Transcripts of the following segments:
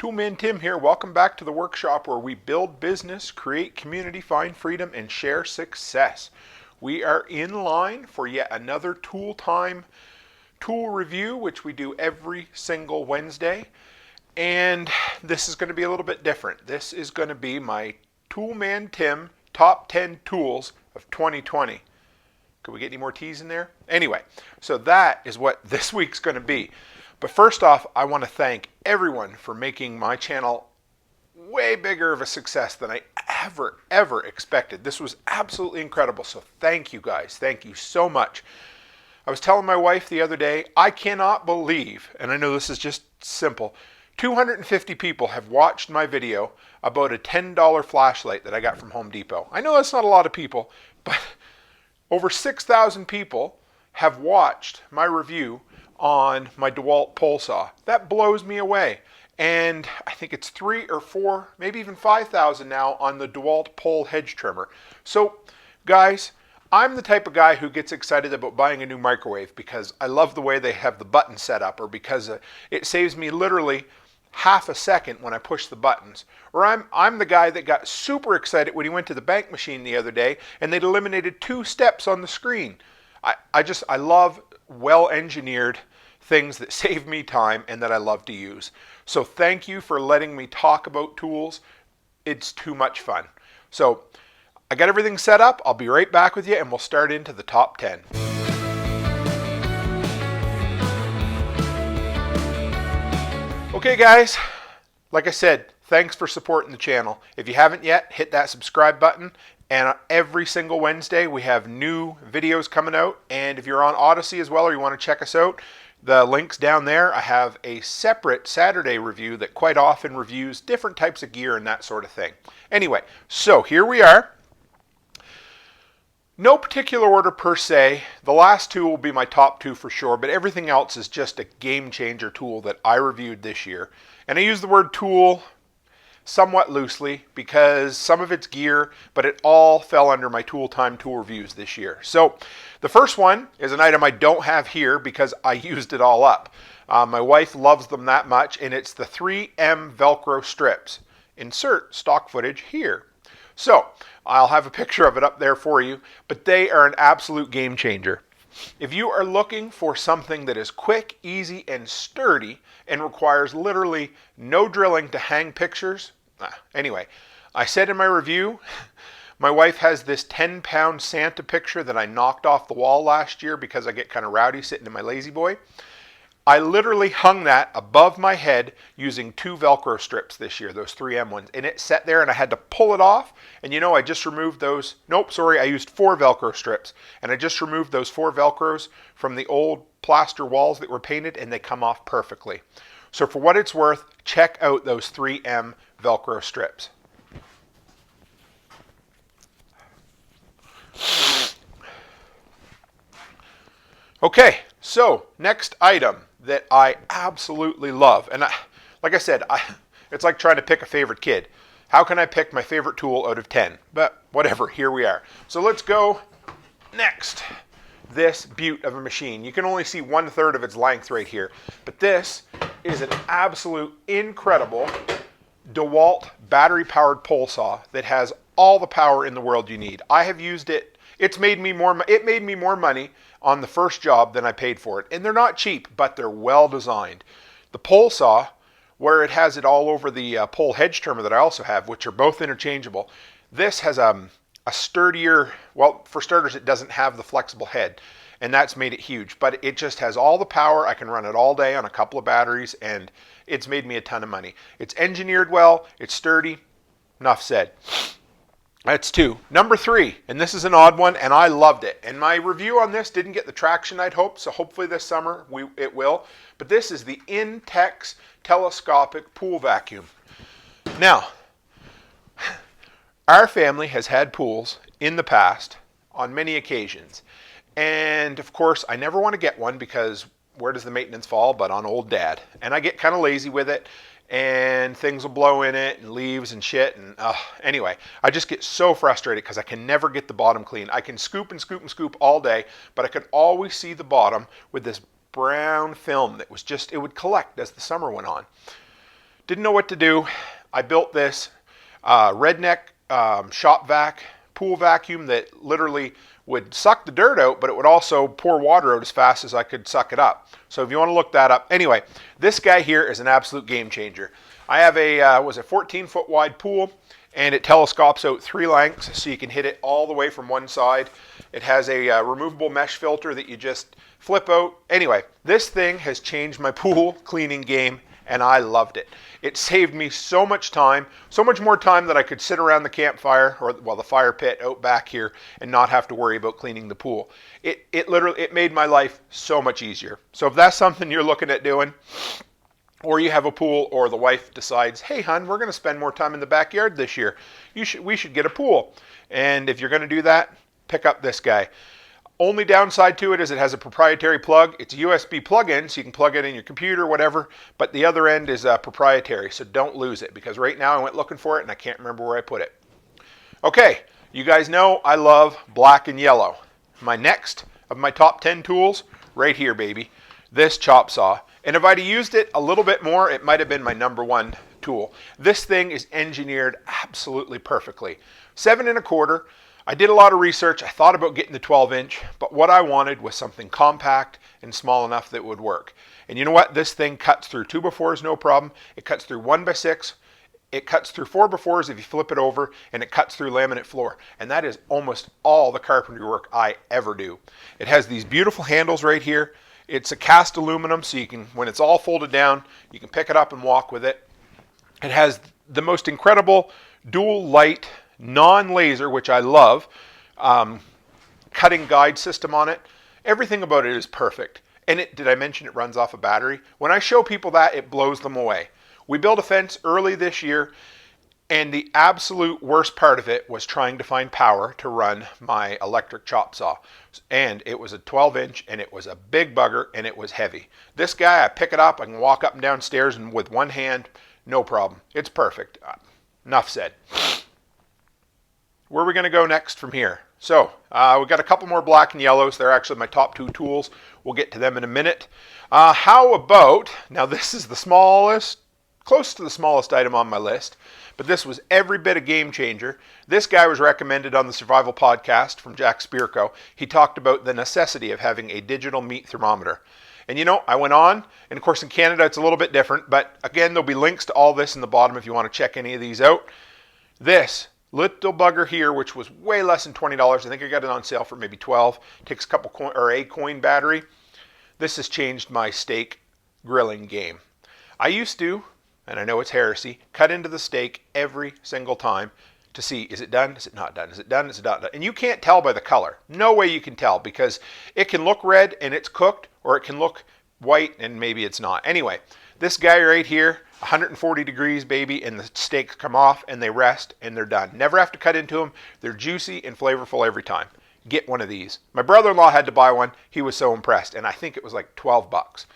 Toolman Tim here. Welcome back to the workshop where we build business, create community, find freedom, and share success. We are in line for yet another Tool Time tool review, which we do every single Wednesday. And this is going to be a little bit different. This is going to be my Toolman Tim Top 10 Tools of 2020. Could we get any more T's in there? Anyway, so that is what this week's going to be. But first off, I want to thank everyone for making my channel way bigger of a success than I ever expected. This was absolutely incredible. So thank you guys. Thank you so much. I was telling my wife the other day, I cannot believe, and I know this is just simple, 250 people have watched my video about a $10 flashlight that I got from Home Depot. I know that's not a lot of people, but over 6,000 people have watched my review on my DeWalt pole saw. That blows me away. And I think it's 3 or 4, maybe even 5,000 now on the DeWalt pole hedge trimmer. So guys, I'm the type of guy who gets excited about buying a new microwave because I love the way they have the button set up, or because it saves me literally half a second when I push the buttons. Or I'm the guy that got super excited when he went to the bank machine the other day and they'd eliminated 2 steps on the screen. I love well-engineered things that save me time and that I love to use. So thank you for letting me talk about tools. It's too much fun. So I got everything set up. I'll be right back with you and we'll start into the top 10. Okay guys, like I said, thanks for supporting the channel. If you haven't yet, hit that subscribe button. And every single Wednesday we have new videos coming out. And if you're on ODYSEE as well, or you want to check us out, the link's down there. I have a separate Saturday review that quite often reviews different types of gear and that sort of thing. Anyway, so here we are. No particular order per se. The last 2 will be my top 2 for sure, but everything else is just a game changer tool that I reviewed this year. And I use the word tool somewhat loosely because some of it's gear, but it all fell under my Tool Time tool reviews this year. So the first one is an item I don't have here because I used it all up. My wife loves them that much, and it's the 3M Velcro strips. Insert stock footage here. So I'll have a picture of it up there for you, but they are an absolute game changer. If you are looking for something that is quick, easy, and sturdy and requires literally no drilling to hang pictures, anyway, I said in my review, my wife has this 10-pound Santa picture that I knocked off the wall last year because I get kind of rowdy sitting in my lazy boy. I literally hung that above my head using 2 Velcro strips this year, those 3M ones, and it sat there and I had to pull it off. And you know, I just removed those, I used 4 Velcro strips, and I just removed those 4 Velcros from the old plaster walls that were painted, and they come off perfectly. So for what it's worth, check out those 3M Velcro strips. Okay, so next item that I absolutely love, and like I said, it's like trying to pick a favorite kid. How can I pick my favorite tool out of 10? But whatever, here we are. So let's go next. This beaut of a machine. You can only see 1/3 of its length right here, but this is an absolute incredible DeWalt battery-powered pole saw that has all the power in the world you need. I have used it. It made me more money on the first job than I paid for it. And they're not cheap, but they're well designed. The pole saw, where it has it all over the pole hedge trimmer that I also have, which are both interchangeable, this has a sturdier, well, for starters, it doesn't have the flexible head, and that's made it huge. But it just has all the power. I can run it all day on a couple of batteries, and it's made me a ton of money. It's engineered well, it's sturdy. Enough said. That's 2. Number 3, and this is an odd one, and I loved it. And my review on this didn't get the traction I'd hoped, so hopefully this summer it will. But this is the Intex telescopic pool vacuum. Now, our family has had pools in the past on many occasions. And of course, I never want to get one because where does the maintenance fall but on old dad? And I get kind of lazy with it. And things will blow in it and leaves and shit. And anyway, I just get so frustrated because I can never get the bottom clean. I can scoop and scoop and scoop all day, but I could always see the bottom with this brown film that was just, it would collect as the summer went on. Didn't know what to do. I built this redneck shop vac pool vacuum that literally would suck the dirt out, but it would also pour water out as fast as I could suck it up. So if you want to look that up. Anyway, this guy here is an absolute game changer. I have a 14-foot wide pool, and it telescopes out 3 lengths, so you can hit it all the way from one side. It has a removable mesh filter that you just flip out. Anyway, this thing has changed my pool cleaning game, and I loved it. It saved me so much time, so much more time that I could sit around the campfire, or well, the fire pit out back here, and not have to worry about cleaning the pool. It literally made my life so much easier. So if that's something you're looking at doing, or you have a pool, or the wife decides, hey hon, we're going to spend more time in the backyard this year, we should get a pool. And if you're going to do that, pick up this guy. Only downside to it is it has a proprietary plug. It's a USB plug-in, so you can plug it in your computer, whatever, but the other end is proprietary, so don't lose it, because right now I went looking for it and I can't remember where I put it. Okay, you guys know I love black and yellow. My next of my top 10 tools, right here, baby, this chop saw. And if I'd used it a little bit more, it might have been my #1 tool. This thing is engineered absolutely perfectly. 7 1/4. I did a lot of research. I thought about getting the 12-inch, but what I wanted was something compact and small enough that would work. And you know what? This thing cuts through 2x4s no problem. It cuts through 1x6. It cuts through 4x4s if you flip it over, and it cuts through laminate floor. And that is almost all the carpentry work I ever do. It has these beautiful handles right here. It's a cast aluminum, so you can, when it's all folded down, you can pick it up and walk with it. It has the most incredible dual light non-laser, which I love, cutting guide system on it. Everything about it is perfect. And did I mention it runs off a battery? When I show people that, it blows them away. We built a fence early this year, and the absolute worst part of it was trying to find power to run my electric chop saw. And it was a 12-inch, and it was a big bugger, and it was heavy. This guy, I pick it up, I can walk up and down stairs and with one hand, no problem. It's perfect. Enough said. Where are we going to go next from here? So we've got a couple more black and yellows. They're actually my top 2 tools. We'll get to them in a minute. How about, now this is the smallest, close to the smallest item on my list, but this was every bit a game changer. This guy was recommended on the Survival Podcast from Jack Spirko. He talked about the necessity of having a digital meat thermometer. And you know, I went on, and of course in Canada it's a little bit different, but again, there'll be links to all this in the bottom if you want to check any of these out. This little bugger here, which was way less than $20. I think I got it on sale for maybe $12. Takes a coin battery. This has changed my steak grilling game. I used to, and I know it's heresy, cut into the steak every single time to see, is it done? Is it not done? Is it done? Is it not done? And you can't tell by the color. No way you can tell, because it can look red and it's cooked, or it can look white and maybe it's not. Anyway, this guy right here, 140 degrees, baby, and the steaks come off and they rest and they're done. Never have to cut into them. They're juicy and flavorful every time. Get one of these. My brother-in-law had to buy one. He was so impressed, and I think it was like 12 bucks.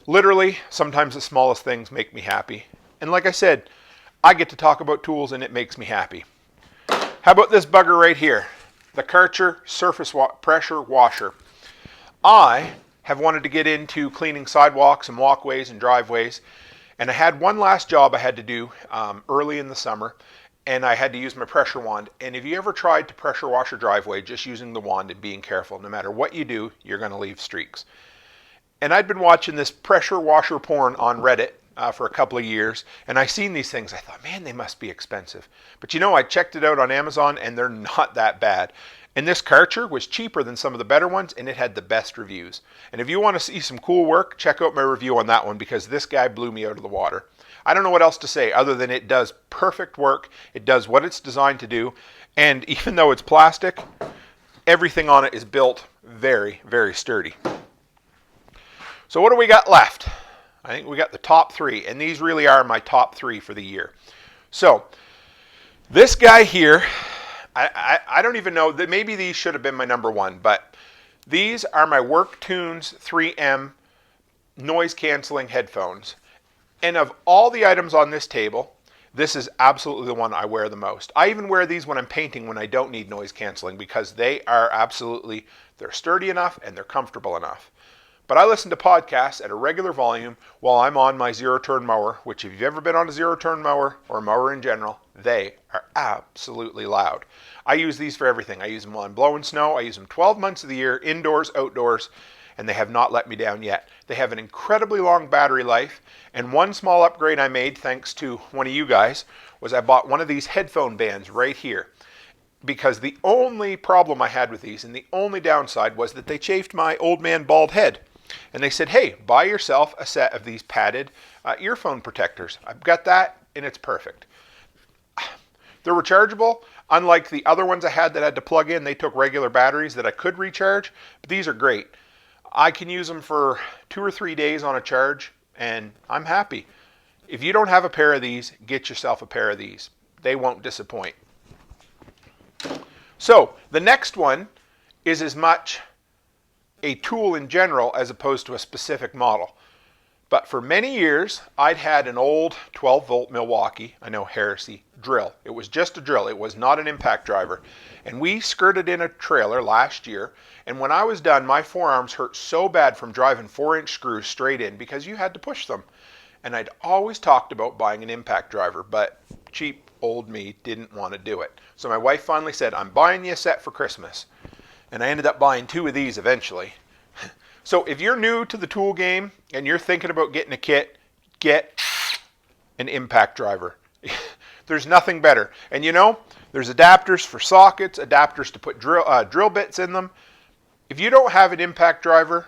Literally, sometimes the smallest things make me happy. And like I said, I get to talk about tools and it makes me happy. How about this bugger right here? The Karcher Surface Pressure Washer. I have wanted to get into cleaning sidewalks and walkways and driveways. And I had one last job I had to do early in the summer, and I had to use my pressure wand. And if you ever tried to pressure wash your driveway just using the wand and being careful, no matter what you do, you're going to leave streaks. And I'd been watching this pressure washer porn on Reddit for a couple of years, and I seen these things. I thought, man, they must be expensive. But you know, I checked it out on Amazon, and they're not that bad. And this Karcher was cheaper than some of the better ones, and it had the best reviews. And if you want to see some cool work, check out my review on that one, because this guy blew me out of the water. I don't know what else to say other than it does perfect work. It does what it's designed to do. And even though it's plastic, everything on it is built very, very sturdy. So what do we got left? I think we got the top 3, and these really are my top 3 for the year. So this guy here, I don't even know, that maybe these should have been my #1, but these are my WorkTunes 3M noise canceling headphones. And of all the items on this table, this is absolutely the one I wear the most. I even wear these when I'm painting when I don't need noise canceling, because they are absolutely, they're sturdy enough and they're comfortable enough. but I listen to podcasts at a regular volume while I'm on my zero-turn mower, which if you've ever been on a zero-turn mower or a mower in general, they are absolutely loud. I use these for everything. I use them while I'm blowing snow. I use them 12 months of the year, indoors, outdoors, and they have not let me down yet. They have an incredibly long battery life, and one small upgrade I made, thanks to one of you guys, was I bought one of these headphone bands right here. Because the only problem I had with these, and the only downside, was that they chafed my old man bald head. And they said, hey, buy yourself a set of these padded earphone protectors. I've got that, and it's perfect. They're rechargeable. Unlike the other ones I had that I had to plug in, they took regular batteries that I could recharge. But these are great. I can use them for 2 or 3 days on a charge, and I'm happy. If you don't have a pair of these, get yourself a pair of these. They won't disappoint. So the next one is as much a tool in general as opposed to a specific model. But for many years, I'd had an old 12-volt Milwaukee, I know, heresy, drill. It was just a drill. It was not an impact driver. And we skirted in a trailer last year, and when I was done, my forearms hurt so bad from driving 4-inch screws straight in because you had to push them. And I'd always talked about buying an impact driver, but cheap old me didn't want to do it. So my wife finally said, I'm buying you a set for Christmas. And I ended up buying 2 of these eventually. So if you're new to the tool game and you're thinking about getting a kit, get an impact driver. There's nothing better. And you know, there's adapters for sockets, adapters to put drill bits in them. If you don't have an impact driver,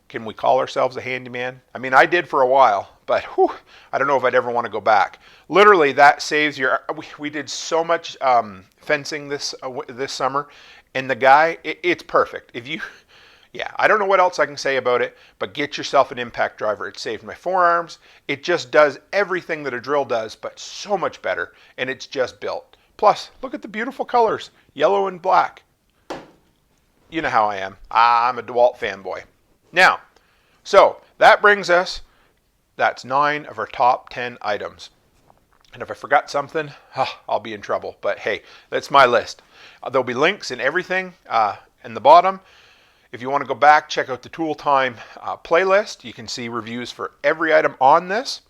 can we call ourselves a handyman? I mean, I did for a while, but whew, I don't know if I'd ever want to go back. Literally, that saves your... We did so much fencing this summer, and the guy, it's perfect. If you... Yeah, I don't know what else I can say about it, but get yourself an impact driver. It saved my forearms. It just does everything that a drill does, but so much better, and it's just built. Plus, look at the beautiful colors, yellow and black. You know how I am. I'm a DeWalt fanboy. Now, so that brings us, that's 9 of our top 10 items. And if I forgot something, I'll be in trouble. But hey, that's my list. There'll be links in everything in the bottom. If you want to go back, check out the Tool Time playlist. You can see reviews for every item on this.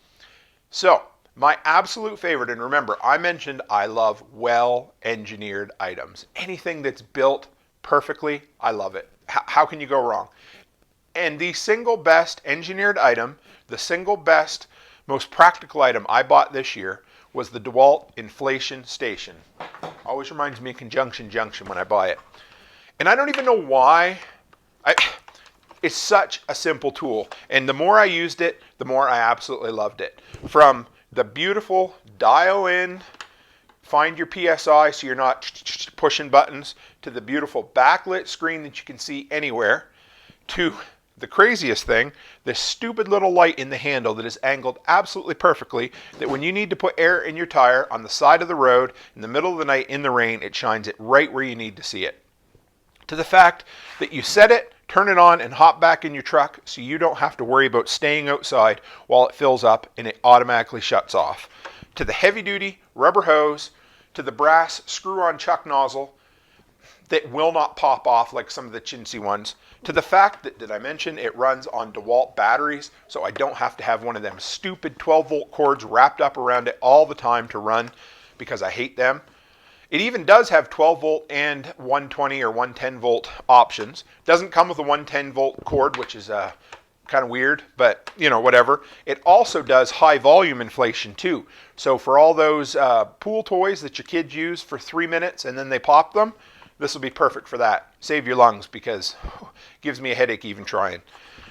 So, my absolute favorite, and remember, I mentioned I love well-engineered items. Anything that's built perfectly, I love it. How can you go wrong? And the single best engineered item, the single best, most practical item I bought this year was the DeWalt Inflation Station. Always reminds me of Conjunction Junction when I buy it. And I don't even know why. It's such a simple tool, and the more I used it, the more I absolutely loved it. From the beautiful dial in, find your PSI so you're not pushing buttons, to the beautiful backlit screen that you can see anywhere, to the craziest thing, this stupid little light in the handle that is angled absolutely perfectly, that when you need to put air in your tire on the side of the road, in the middle of the night, in the rain, it shines it right where you need to see it. To the fact that you set it, turn it on, and hop back in your truck so you don't have to worry about staying outside while it fills up and it automatically shuts off. To the heavy-duty rubber hose, to the brass screw-on chuck nozzle that will not pop off like some of the chintzy ones, to the fact that, did I mention, it runs on DeWalt batteries, so I don't have to have one of them stupid 12-volt cords wrapped up around it all the time to run because I hate them. It even does have 12 volt and 120 or 110 volt options. Doesn't come with a 110 volt cord, which is kind of weird, but you know, whatever. It also does high volume inflation too. So for all those pool toys that your kids use for 3 minutes and then they pop them, this will be perfect for that. Save your lungs because it gives me a headache even trying.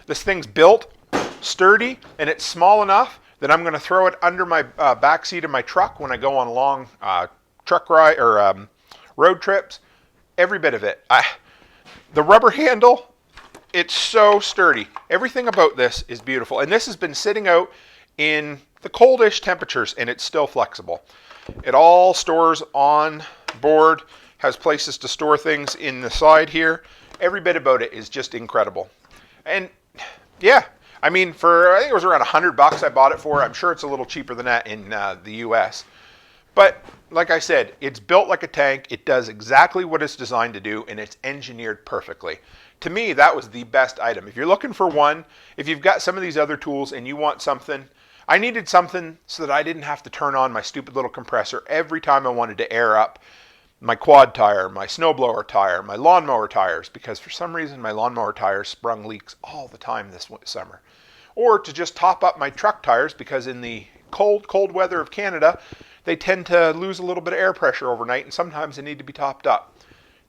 This thing's built, sturdy, and it's small enough that I'm going to throw it under my back seat of my truck when I go on long truck ride or road trips. Every bit of it. The rubber handle, it's so sturdy. Everything about this is beautiful, and this has been sitting out in the coldish temperatures and it's still flexible. It all stores on board, has places to store things in the side here. Every bit about it is just incredible. And yeah, I mean, I think it was around $100 I bought it for. I'm sure it's a little cheaper than that in the U.S. But like I said, it's built like a tank. It does exactly what it's designed to do, and it's engineered perfectly. To me, that was the best item. If you're looking for one, if you've got some of these other tools and you want something, I needed something so that I didn't have to turn on my stupid little compressor every time I wanted to air up my quad tire, my snowblower tire, my lawnmower tires, because for some reason my lawnmower tires sprung leaks all the time this summer. Or to just top up my truck tires, because in the cold weather of Canada, they tend to lose a little bit of air pressure overnight, and sometimes they need to be topped up.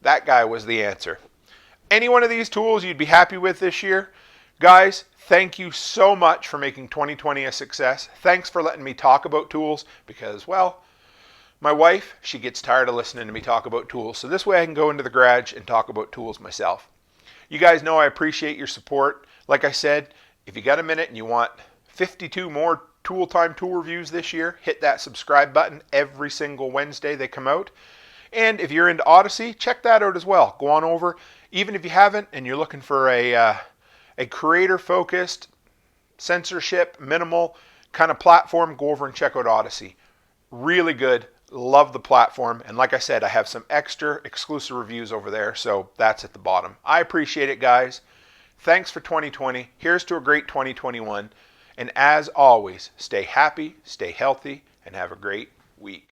That guy was the answer. Any one of these tools you'd be happy with this year? Guys, thank you so much for making 2020 a success. Thanks for letting me talk about tools, because, well, my wife, she gets tired of listening to me talk about tools, so this way I can go into the garage and talk about tools myself. You guys know I appreciate your support. Like I said, if you got a minute and you want 52 more Tool Time tool reviews this year, hit that subscribe button. Every single Wednesday they come out. And if you're into ODYSEE, check that out as well. Go on over. Even if you haven't and you're looking for a creator-focused, censorship, minimal kind of platform, go over and check out ODYSEE. Really good. Love the platform. And like I said, I have some extra exclusive reviews over there, so that's at the bottom. I appreciate it, guys. Thanks for 2020. Here's to a great 2021. And as always, stay happy, stay healthy, and have a great week.